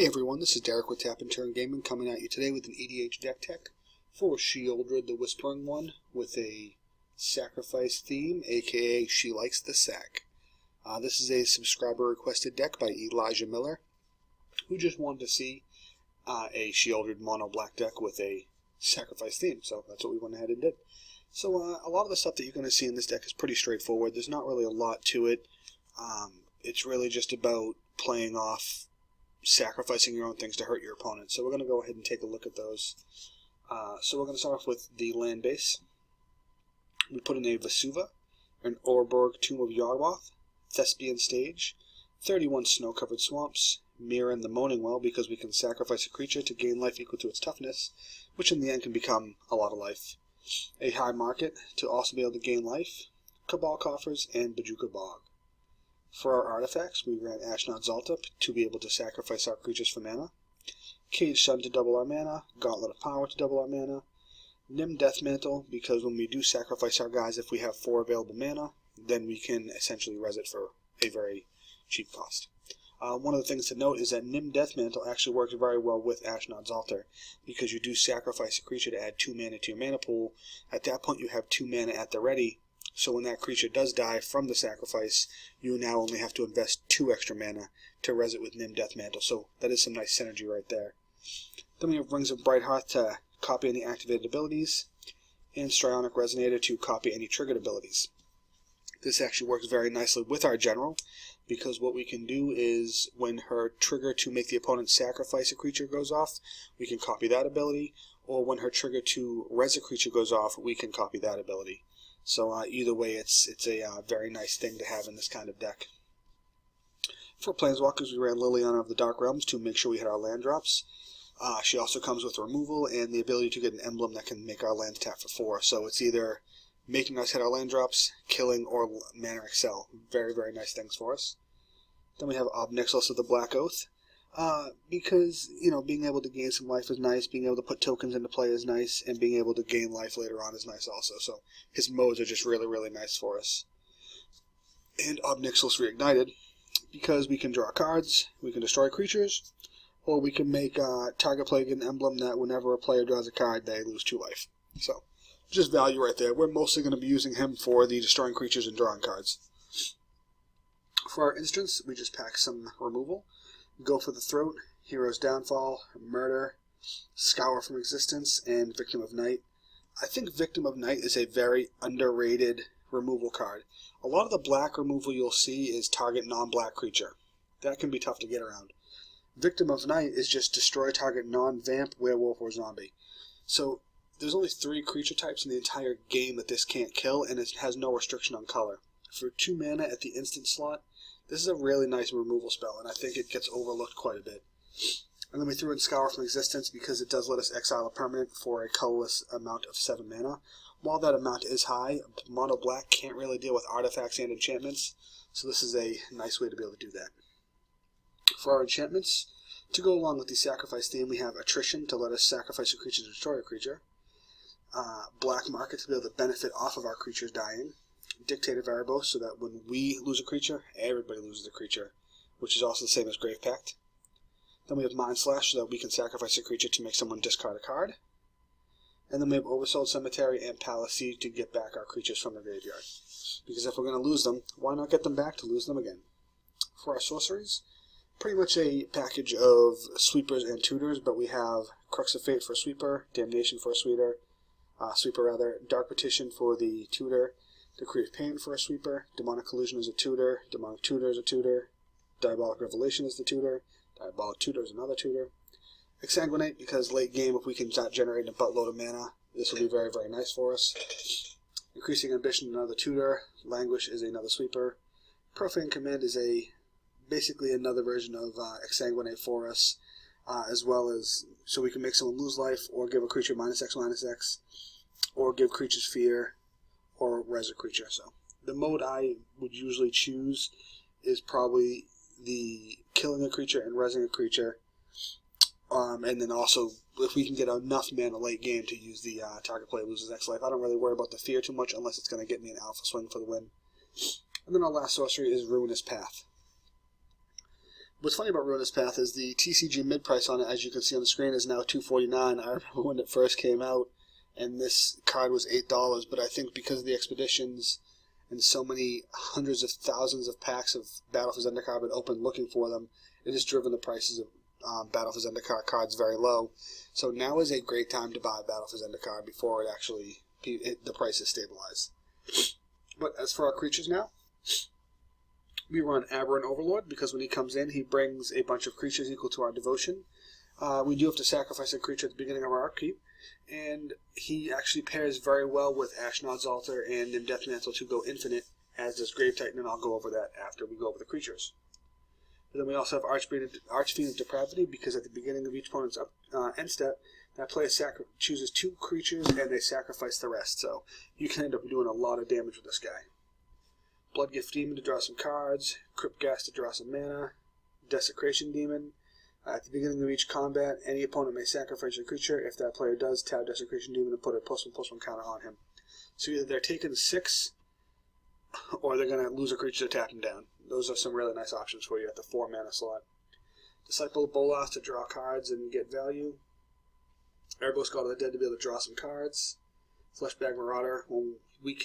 everyone, this is Derek with Tap and Turn Gaming coming at you today with an EDH deck tech for Sheoldred the Whispering One with a sacrifice theme, aka She Likes the Sack. This is a subscriber requested deck by Elijah Miller, who just wanted to see a Sheoldred mono black deck with a sacrifice theme, so that's what we went ahead and did. So a lot of the stuff that you're going to see in this deck is pretty straightforward. There's not really a lot to it. It's really just about playing off sacrificing your own things to hurt your opponent. So we're going to go ahead and take a look at those. So we're going to start off with the land base. We put in a Vesuva, an Orborg Tomb of Yarwath, Thespian Stage, 31 snow-covered swamps, Mirren the Moaning Well because we can sacrifice a creature to gain life equal to its toughness, which in the end can become a lot of life. A High Market to also be able to gain life, Cabal Coffers, and Bajuka Bog. For our artifacts, we ran Ashnod Zalta to be able to sacrifice our creatures for mana, Cage Sun to double our mana, Gauntlet of Power to double our mana, Nim Deathmantle because when we do sacrifice our guys, if we have 4 available mana, then we can essentially res it for a very cheap cost. One of the things to note is that Nim Deathmantle actually works very well with Ashnod Zalta because you do sacrifice a creature to add 2 mana to your mana pool. At that point you have 2 mana at the ready, so when that creature does die from the sacrifice, you now only have to invest 2 extra mana to res it with Nim Deathmantle, so that is some nice synergy right there. Then we have Rings of Brighthearth to copy any activated abilities, and Strionic Resonator to copy any triggered abilities. This actually works very nicely with our general, because what we can do is when her trigger to make the opponent sacrifice a creature goes off, we can copy that ability, or when her trigger to res a creature goes off, we can copy that ability. So either way, it's a very nice thing to have in this kind of deck. For Planeswalkers, we ran Liliana of the Dark Realms to make sure we hit our land drops. She also comes with removal and the ability to get an emblem that can make our lands tap for 4. So it's either making us hit our land drops, killing, or mana excel. Very, very nice things for us. Then we have Obnixilis of the Black Oath. Because, being able to gain some life is nice, being able to put tokens into play is nice, and being able to gain life later on is nice also. So his modes are just really, really nice for us. And Obnixilis Reignited, because we can draw cards, we can destroy creatures, or we can make target player get an emblem that whenever a player draws a card, they lose 2 life. So, just value right there. We're mostly going to be using him for the destroying creatures and drawing cards. For our instants, we just pack some removal. Go for the Throat, Hero's Downfall, Murder, Scour from Existence, and Victim of Night. I think Victim of Night is a very underrated removal card. A lot of the black removal you'll see is target non-black creature. That can be tough to get around. Victim of Night is just destroy target non-vamp, werewolf, or zombie. So there's only 3 creature types in the entire game that this can't kill, and it has no restriction on color. For 2 mana at the instant slot, this is a really nice removal spell, and I think it gets overlooked quite a bit. And then we threw in Scour from Existence because it does let us exile a permanent for a colorless amount of 7 mana. While that amount is high, mono black can't really deal with artifacts and enchantments, so this is a nice way to be able to do that. For our enchantments, to go along with the sacrifice theme, we have Attrition to let us sacrifice a creature to destroy a creature, Black Market to be able to benefit off of our creatures dying, Dictator Variable so that when we lose a creature, everybody loses a creature, which is also the same as Grave Pact. Then we have Mind Slash so that we can sacrifice a creature to make someone discard a card. And then we have Oversold Cemetery and Palace Siege to get back our creatures from the graveyard. Because if we're going to lose them, why not get them back to lose them again? For our sorceries, pretty much a package of sweepers and tutors, but we have Crux of Fate for a sweeper, Damnation for a sweeper, Dark Petition for the tutor, Decree of Pain for a sweeper, Demonic Collusion is a tutor, Demonic Tutor is a tutor, Diabolic Revelation is the tutor, Diabolic Tutor is another tutor, Exsanguinate because late game if we can start generating a buttload of mana, this will be very, very nice for us. Increasing Ambition, another tutor, Languish is another sweeper, Profane Command is basically another version of Exsanguinate for us, as well as so we can make someone lose life, or give a creature -X/-X, or give creatures fear, or res a creature. So the mode I would usually choose is probably the killing a creature and resing a creature, and then also if we can get enough mana late game to use the target player loses X life. I don't really worry about the fear too much unless it's going to get me an alpha swing for the win. And then our last sorcery is Ruinous Path. What's funny about Ruinous Path is the TCG mid price on it, as you can see on the screen, is now $2.49. I remember when it first came out, and this card was $8. But I think because of the expeditions and so many hundreds of thousands of packs of Battle for Zendikar been open looking for them, it has driven the prices of Battle for Zendikar cards very low. So now is a great time to buy Battle for Zendikar before it actually the prices stabilize. But as for our creatures now, we run Aberrant Overlord because when he comes in, he brings a bunch of creatures equal to our devotion. We do have to sacrifice a creature at the beginning of our upkeep, and he actually pairs very well with Ashnod's Altar and Nim Deathmantle to go infinite, as does Grave Titan, and I'll go over that after we go over the creatures. But then we also have Archfiend of Depravity because at the beginning of each opponent's end step, that player chooses 2 creatures and they sacrifice the rest, so you can end up doing a lot of damage with this guy. Bloodgift Demon to draw some cards, Crypt Gas to draw some mana, Desecration Demon. At the beginning of each combat, any opponent may sacrifice a creature. If that player does, tap Desecration Demon and put a +1/+1 counter on him. So either they're taking 6, or they're going to lose a creature to tap him down. Those are some really nice options for you at the 4 mana slot. Disciple of Bolas to draw cards and get value. Erebos God of the Dead to be able to draw some cards. Fleshbag Marauder, when we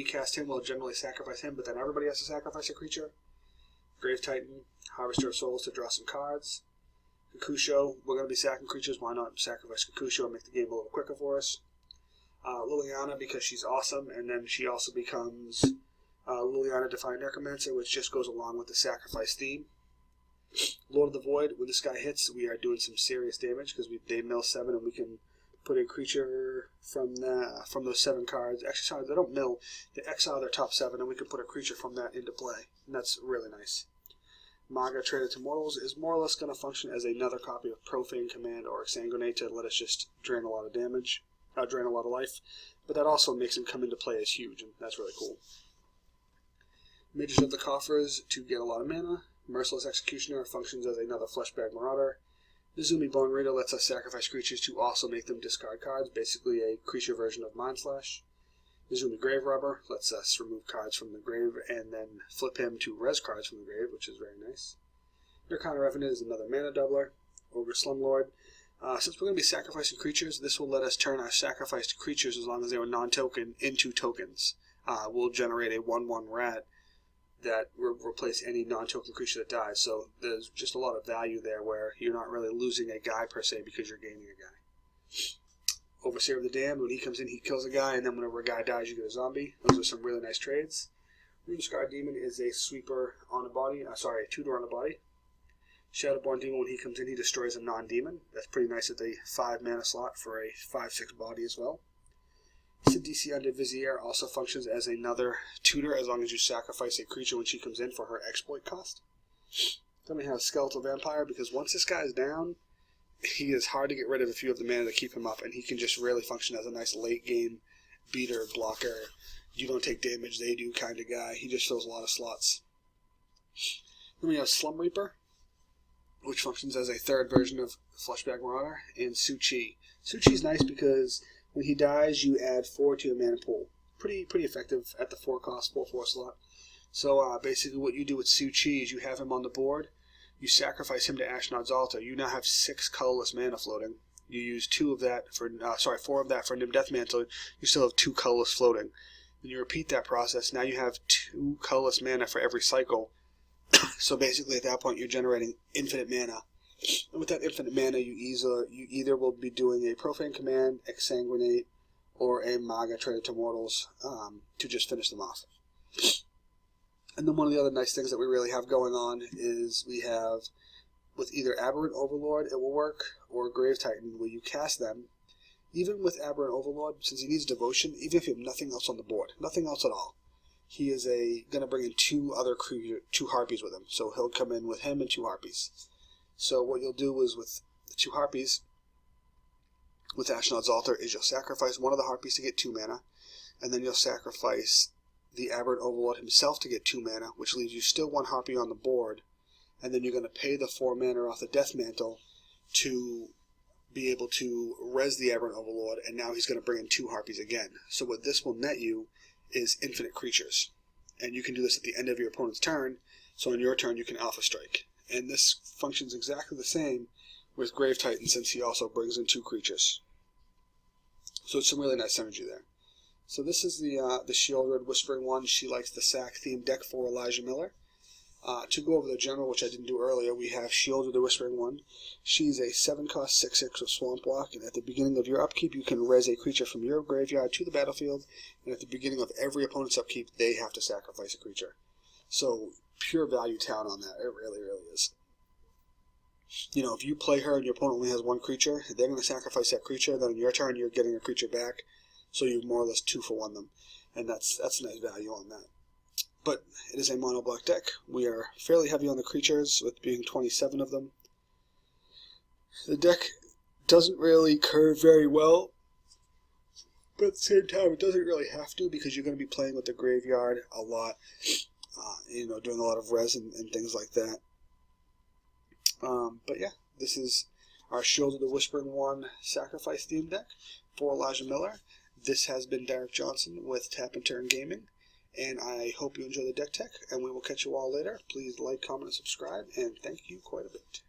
cast him, we'll generally sacrifice him, but then everybody has to sacrifice a creature. Grave Titan, Harvester of Souls to draw some cards. Kakusho, we're going to be sacking creatures, why not sacrifice Kakusho and make the game a little quicker for us. Liliana, because she's awesome, and then she also becomes Liliana Defiant Necromancer, which just goes along with the sacrifice theme. Lord of the Void, when this guy hits, we are doing some serious damage because they mill 7 and we can put a creature from those 7 cards. Actually, sorry, they don't mill. They exile their top 7 and we can put a creature from that into play. And that's really nice. Maga Traded to Mortals is more or less going to function as another copy of Profane Command or Exsanguinate to let us just drain a lot of damage, drain a lot of life. But that also makes him come into play as huge, and that's really cool. Mages of the Coffers to get a lot of mana. Merciless Executioner functions as another Fleshbag Marauder. Nizumi Bone Reader lets us sacrifice creatures to also make them discard cards, basically a creature version of Mind Slash. Nizumi Grave Robber lets us remove cards from the grave and then flip him to res cards from the grave, which is very nice. Nirkana Revenant is another mana doubler. Ogre Slumlord. Since we're going to be sacrificing creatures, this will let us turn our sacrificed creatures, as long as they were non-token, into tokens. We'll generate a 1/1 rat that will replace any non-token creature that dies. So there's just a lot of value there where you're not really losing a guy per se because you're gaining a guy. Overseer of the Damned, when he comes in, he kills a guy, and then whenever a guy dies, you get a zombie. Those are some really nice trades. Runescar Demon is a sweeper on a body, a tutor on a body. Shadowborn Demon, when he comes in, he destroys a non-demon. That's pretty nice at the 5 mana slot for a 5/6 body as well. Sidisi Undead Vizier also functions as another tutor as long as you sacrifice a creature when she comes in for her exploit cost. Then we have Skeletal Vampire, because once this guy is down, he is hard to get rid of if you have the mana to keep him up, and he can just really function as a nice late game beater, blocker, you don't take damage, they do kind of guy. He just fills a lot of slots. Then we have Slum Reaper, which functions as a 3rd version of Fleshbag Marauder, and Su-Chi. Su-Chi's nice because when he dies, you add 4 to your mana pool. Pretty effective at the 4 cost, 4/4 slot. So basically what you do with Su-Chi is you have him on the board, you sacrifice him to Ashnod's Altar. You now have 6 colorless mana floating. You use 4 of that for Nim Deathmantle. You still have 2 colorless floating. Then you repeat that process. Now you have 2 colorless mana for every cycle. So basically at that point you're generating infinite mana. And with that infinite mana, you either will be doing a Profane Command, Exsanguinate, or a Maga Traded to Mortals to just finish them off. And then one of the other nice things that we really have going on is we have, with either Aberrant Overlord, it will work, or Grave Titan, where you cast them. Even with Aberrant Overlord, since he needs devotion, even if you have nothing else on the board, nothing else at all, he is going to bring in 2 harpies with him. So he'll come in with him and 2 harpies. So what you'll do is with the 2 harpies, with Ashnod's Altar, is you'll sacrifice one of the harpies to get 2 mana, and then you'll sacrifice the Aberrant Overlord himself to get 2 mana, which leaves you still 1 harpy on the board, and then you're going to pay the 4 mana off the Death Mantle to be able to res the Aberrant Overlord, and now he's going to bring in 2 harpies again. So what this will net you is infinite creatures. And you can do this at the end of your opponent's turn, so on your turn you can Alpha Strike. And this functions exactly the same with Grave Titan, since he also brings in 2 creatures. So it's some really nice synergy there. So this is the Sheoldred Whispering One, She Likes the Sack themed deck for Elijah Miller. To go over the general, which I didn't do earlier, we have Sheoldred the Whispering One. She's a 7-cost 6/6 with Swamp Walk, and at the beginning of your upkeep, you can res a creature from your graveyard to the battlefield, and at the beginning of every opponent's upkeep, they have to sacrifice a creature. So, pure value town on that. It really, really is. You know, if you play her and your opponent only has 1 creature, they're going to sacrifice that creature, then on your turn, you're getting a creature back, so you more or less 2-for-1 them, and that's a nice value on that. But it is a mono black deck. We are fairly heavy on the creatures, with being 27 of them. The deck doesn't really curve very well, but at the same time it doesn't really have to, because you're going to be playing with the graveyard a lot, you know, doing a lot of res and things like that. But yeah, this is our Sheoldred the Whispering One Sacrifice theme deck for Elijah Miller. This has been Derek Johnson with Tap and Turn Gaming, and I hope you enjoy the deck tech, and we will catch you all later. Please like, comment, and subscribe, and thank you quite a bit.